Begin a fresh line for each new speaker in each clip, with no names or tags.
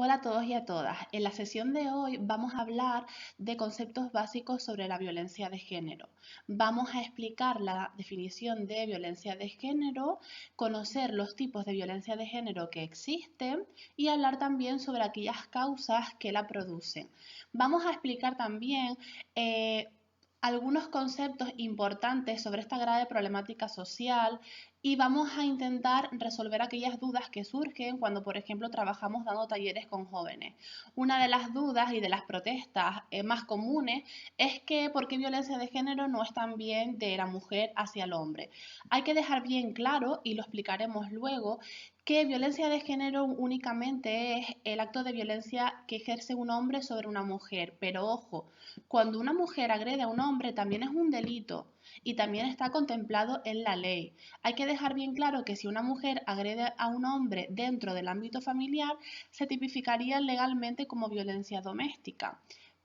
Hola a todos y a todas. En la sesión de hoy vamos a hablar de conceptos básicos sobre la violencia de género. Vamos a explicar la definición de violencia de género, conocer los tipos de violencia de género que existen y hablar también sobre aquellas causas que la producen. Vamos a explicar también algunos conceptos importantes sobre esta grave problemática social y vamos a intentar resolver aquellas dudas que surgen cuando, por ejemplo, trabajamos dando talleres con jóvenes. Una de las dudas y de las protestas más comunes es que ¿por qué violencia de género no es también de la mujer hacia el hombre? Hay que dejar bien claro, y lo explicaremos luego, que violencia de género únicamente es el acto de violencia que ejerce un hombre sobre una mujer. Pero ojo, cuando una mujer agrede a un hombre también es un delito y también está contemplado en la ley. Hay que dejar bien claro que si una mujer agrede a un hombre dentro del ámbito familiar, se tipificaría legalmente como violencia doméstica.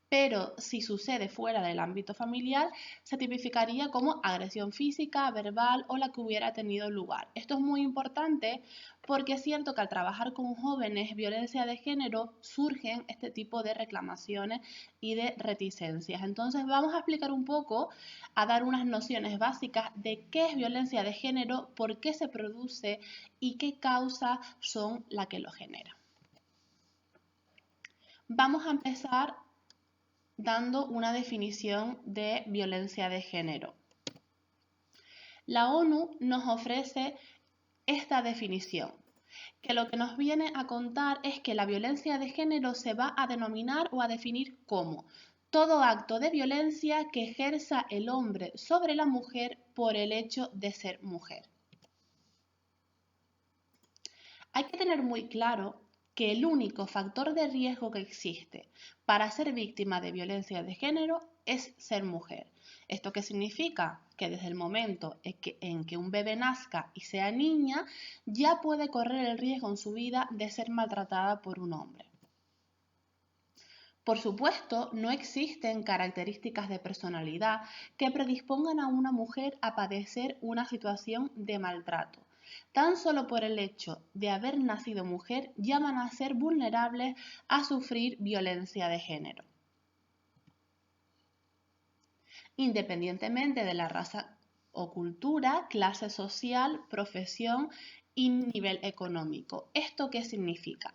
Pero si sucede fuera del ámbito familiar, se tipificaría como agresión física, verbal o la que hubiera tenido lugar. Esto es muy importante porque es cierto que al trabajar con jóvenes violencia de género surgen este tipo de reclamaciones y de reticencias. Entonces vamos a explicar un poco, a dar unas nociones básicas de qué es violencia de género, por qué se produce y qué causas son las que lo generan. Vamos a empezar dando una definición de violencia de género. La ONU nos ofrece esta definición, que lo que nos viene a contar es que la violencia de género se va a denominar o a definir como todo acto de violencia que ejerza el hombre sobre la mujer por el hecho de ser mujer. Hay que tener muy claro que el único factor de riesgo que existe para ser víctima de violencia de género es ser mujer. ¿Esto qué significa? Que desde el momento en que un bebé nazca y sea niña, ya puede correr el riesgo en su vida de ser maltratada por un hombre. Por supuesto, no existen características de personalidad que predispongan a una mujer a padecer una situación de maltrato. Tan solo por el hecho de haber nacido mujer ya van a ser vulnerables a sufrir violencia de género, independientemente de la raza o cultura, clase social, profesión y nivel económico. ¿Esto qué significa?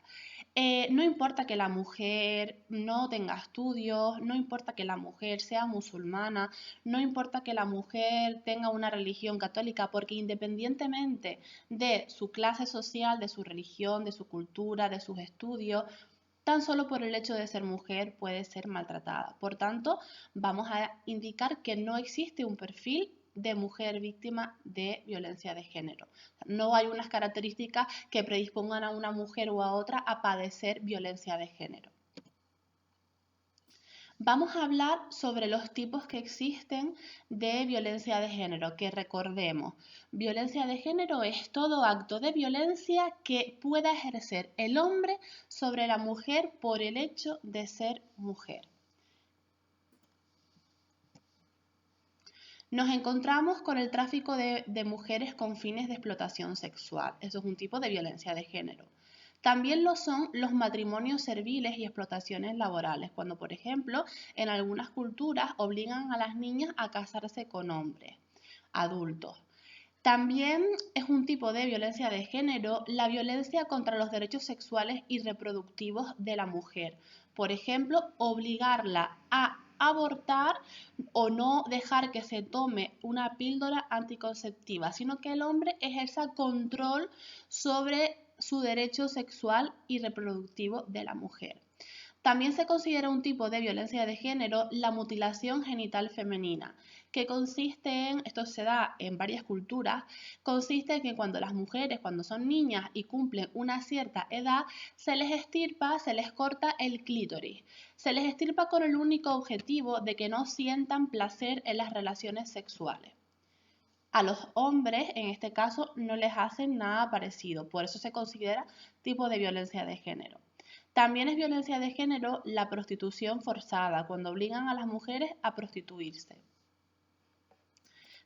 No importa que la mujer no tenga estudios, no importa que la mujer sea musulmana, no importa que la mujer tenga una religión católica, porque independientemente de su clase social, de su religión, de su cultura, de sus estudios, tan solo por el hecho de ser mujer puede ser maltratada. Por tanto, vamos a indicar que no existe un perfil de mujer víctima de violencia de género. No hay unas características que predispongan a una mujer o a otra a padecer violencia de género. Vamos a hablar sobre los tipos que existen de violencia de género, que recordemos, violencia de género es todo acto de violencia que pueda ejercer el hombre sobre la mujer por el hecho de ser mujer. Nos encontramos con el tráfico de mujeres con fines de explotación sexual. Eso es un tipo de violencia de género. También lo son los matrimonios serviles y explotaciones laborales, cuando, por ejemplo, en algunas culturas obligan a las niñas a casarse con hombres adultos. También es un tipo de violencia de género la violencia contra los derechos sexuales y reproductivos de la mujer. Por ejemplo, obligarla a abortar o no dejar que se tome una píldora anticonceptiva, sino que el hombre ejerza control sobre su derecho sexual y reproductivo de la mujer. También se considera un tipo de violencia de género la mutilación genital femenina, que consiste en, esto se da en varias culturas, consiste en que cuando las mujeres, cuando son niñas y cumplen una cierta edad, se les estirpa, se les corta el clítoris. Se les estirpa con el único objetivo de que no sientan placer en las relaciones sexuales. A los hombres, en este caso, no les hacen nada parecido, por eso se considera tipo de violencia de género. También es violencia de género la prostitución forzada, cuando obligan a las mujeres a prostituirse.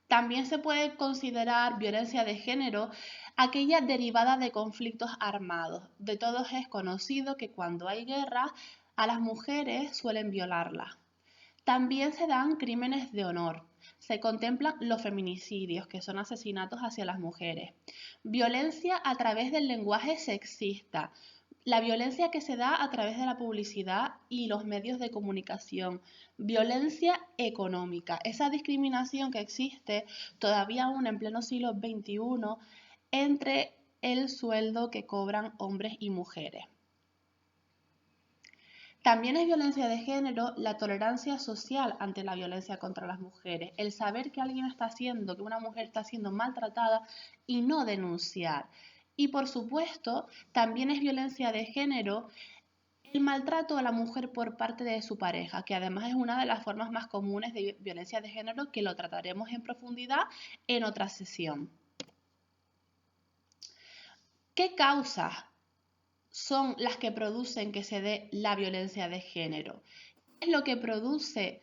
También se puede considerar violencia de género aquella derivada de conflictos armados. De todos es conocido que cuando hay guerra, a las mujeres suelen violarlas. También se dan crímenes de honor. Se contemplan los feminicidios, que son asesinatos hacia las mujeres. Violencia a través del lenguaje sexista. La violencia que se da a través de la publicidad y los medios de comunicación. Violencia económica. Esa discriminación que existe todavía aún en pleno siglo XXI entre el sueldo que cobran hombres y mujeres. También es violencia de género la tolerancia social ante la violencia contra las mujeres, el saber que alguien está haciendo, que una mujer está siendo maltratada y no denunciar. Y por supuesto, también es violencia de género el maltrato a la mujer por parte de su pareja, que además es una de las formas más comunes de violencia de género que lo trataremos en profundidad en otra sesión. ¿Qué causas son las que producen que se dé la violencia de género? ¿Qué es lo que produce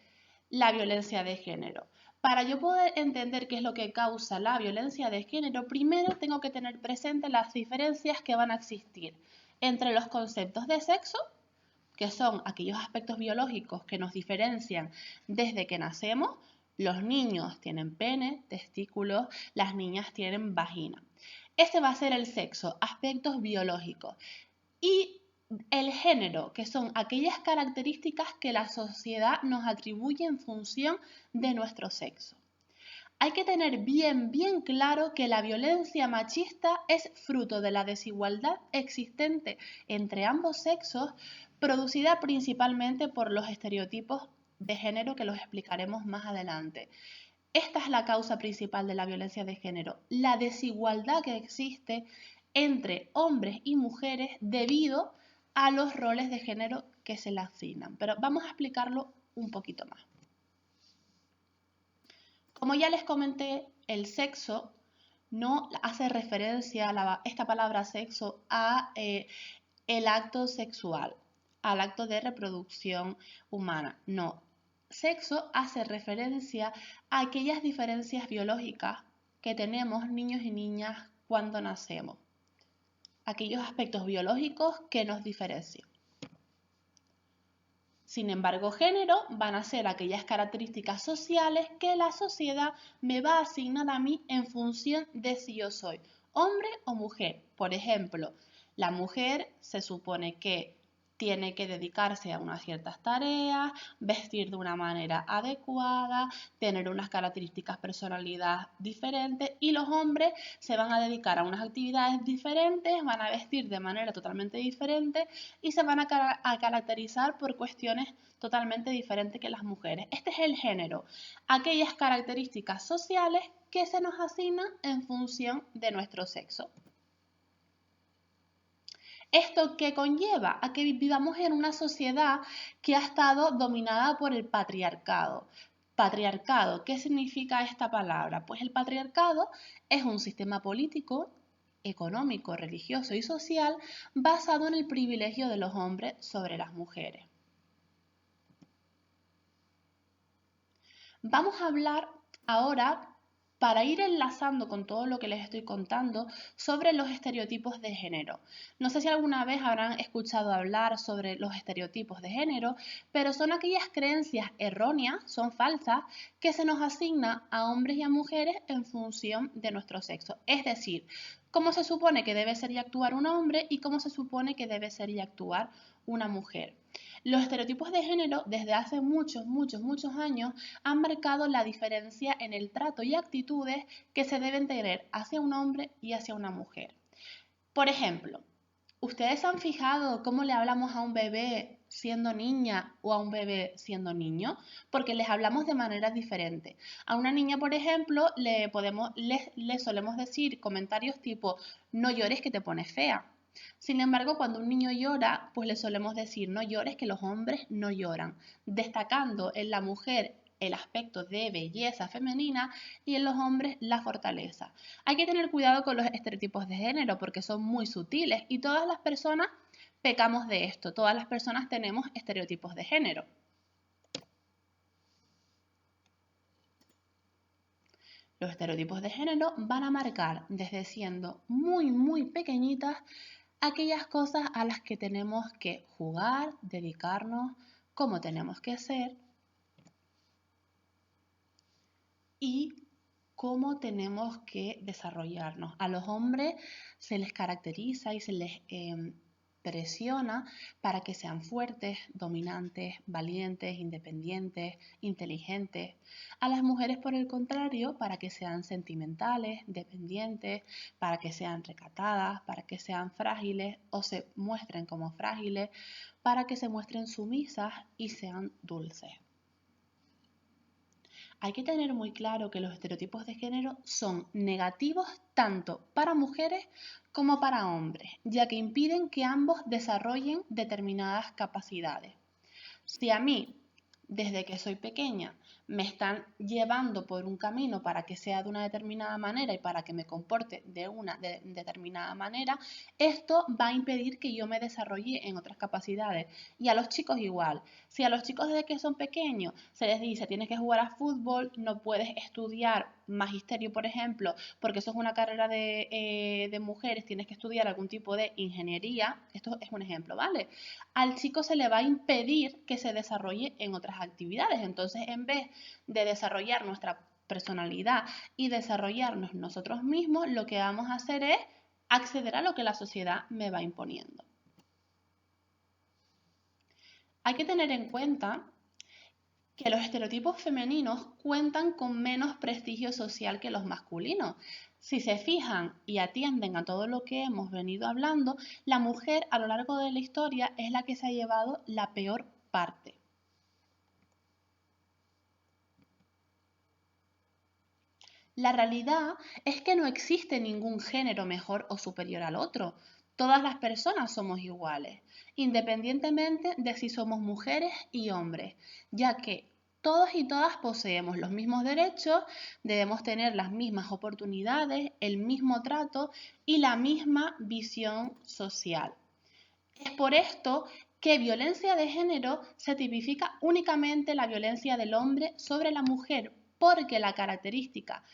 la violencia de género? Para yo poder entender qué es lo que causa la violencia de género, primero tengo que tener presente las diferencias que van a existir entre los conceptos de sexo, que son aquellos aspectos biológicos que nos diferencian desde que nacemos. Los niños tienen pene, testículos, las niñas tienen vagina. Ese va a ser el sexo, aspectos biológicos. Y el género, que son aquellas características que la sociedad nos atribuye en función de nuestro sexo. Hay que tener bien claro que la violencia machista es fruto de la desigualdad existente entre ambos sexos, producida principalmente por los estereotipos de género que los explicaremos más adelante. Esta es la causa principal de la violencia de género, la desigualdad que existe entre hombres y mujeres debido a los roles de género que se le asignan. Pero vamos a explicarlo un poquito más. Como ya les comenté, el sexo no hace referencia esta palabra sexo a el acto sexual, al acto de reproducción humana. No, sexo hace referencia a aquellas diferencias biológicas que tenemos niños y niñas cuando nacemos, aquellos aspectos biológicos que nos diferencian. Sin embargo, género van a ser aquellas características sociales que la sociedad me va a asignar a mí en función de si yo soy hombre o mujer. Por ejemplo, la mujer se supone que tiene que dedicarse a unas ciertas tareas, vestir de una manera adecuada, tener unas características personalidad diferentes, y los hombres se van a dedicar a unas actividades diferentes, van a vestir de manera totalmente diferente y se van a caracterizar por cuestiones totalmente diferentes que las mujeres. Este es el género, aquellas características sociales que se nos asignan en función de nuestro sexo. ¿Esto qué conlleva? A que vivamos en una sociedad que ha estado dominada por el patriarcado. Patriarcado, ¿qué significa esta palabra? Pues el patriarcado es un sistema político, económico, religioso y social basado en el privilegio de los hombres sobre las mujeres. Vamos a hablar ahora, para ir enlazando con todo lo que les estoy contando, sobre los estereotipos de género. No sé si alguna vez habrán escuchado hablar sobre los estereotipos de género, pero son aquellas creencias erróneas, son falsas, que se nos asigna a hombres y a mujeres en función de nuestro sexo. Es decir, cómo se supone que debe ser y actuar un hombre y cómo se supone que debe ser y actuar una mujer. Los estereotipos de género desde hace muchos años han marcado la diferencia en el trato y actitudes que se deben tener hacia un hombre y hacia una mujer. Por ejemplo, ¿ustedes han fijado cómo le hablamos a un bebé siendo niña o a un bebé siendo niño? Porque les hablamos de manera diferente. A una niña, por ejemplo, le solemos decir comentarios tipo no llores que te pones fea. Sin embargo, cuando un niño llora, pues le solemos decir no llores que los hombres no lloran, destacando en la mujer el aspecto de belleza femenina y en los hombres la fortaleza. Hay que tener cuidado con los estereotipos de género porque son muy sutiles y todas las personas pecamos de esto, todas las personas tenemos estereotipos de género. Los estereotipos de género van a marcar desde siendo muy pequeñitas aquellas cosas a las que tenemos que jugar, dedicarnos, cómo tenemos que ser y cómo tenemos que desarrollarnos. A los hombres se les caracteriza y se les presiona para que sean fuertes, dominantes, valientes, independientes, inteligentes. A las mujeres, por el contrario, para que sean sentimentales, dependientes, para que sean recatadas, para que sean frágiles o se muestren como frágiles, para que se muestren sumisas y sean dulces. Hay que tener muy claro que los estereotipos de género son negativos tanto para mujeres como para hombres, ya que impiden que ambos desarrollen determinadas capacidades. Si a mí, desde que soy pequeña, me están llevando por un camino para que sea de una determinada manera y para que me comporte de una determinada manera, esto va a impedir que yo me desarrolle en otras capacidades. Y a los chicos igual. Si a los chicos desde que son pequeños se les dice tienes que jugar a fútbol, no puedes estudiar magisterio, por ejemplo, porque eso es una carrera de mujeres, tienes que estudiar algún tipo de ingeniería, esto es un ejemplo, ¿vale? Al chico se le va a impedir que se desarrolle en otras actividades. Entonces, en vez de desarrollar nuestra personalidad y desarrollarnos nosotros mismos, lo que vamos a hacer es acceder a lo que la sociedad me va imponiendo. Hay que tener en cuenta que los estereotipos femeninos cuentan con menos prestigio social que los masculinos. Si se fijan y atienden a todo lo que hemos venido hablando, la mujer a lo largo de la historia es la que se ha llevado la peor parte. La realidad es que no existe ningún género mejor o superior al otro. Todas las personas somos iguales, independientemente de si somos mujeres y hombres, ya que todos y todas poseemos los mismos derechos, debemos tener las mismas oportunidades, el mismo trato y la misma visión social. Es por esto que violencia de género se tipifica únicamente la violencia del hombre sobre la mujer, porque la característica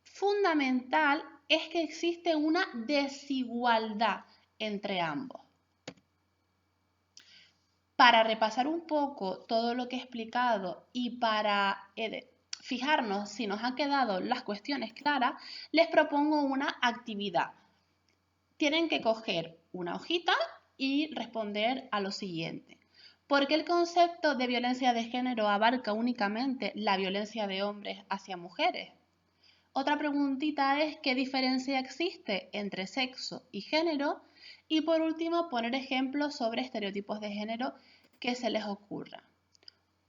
fundamental es que existe una desigualdad entre ambos. Para repasar un poco todo lo que he explicado y para fijarnos si nos han quedado las cuestiones claras, les propongo una actividad. Tienen que coger una hojita y responder a lo siguiente. ¿Por qué el concepto de violencia de género abarca únicamente la violencia de hombres hacia mujeres? Otra preguntita es ¿qué diferencia existe entre sexo y género? Y por último, poner ejemplos sobre estereotipos de género que se les ocurra.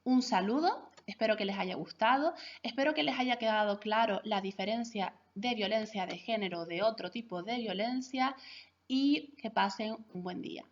Un saludo, espero que les haya gustado, espero que les haya quedado claro la diferencia de violencia de género de otro tipo de violencia y que pasen un buen día.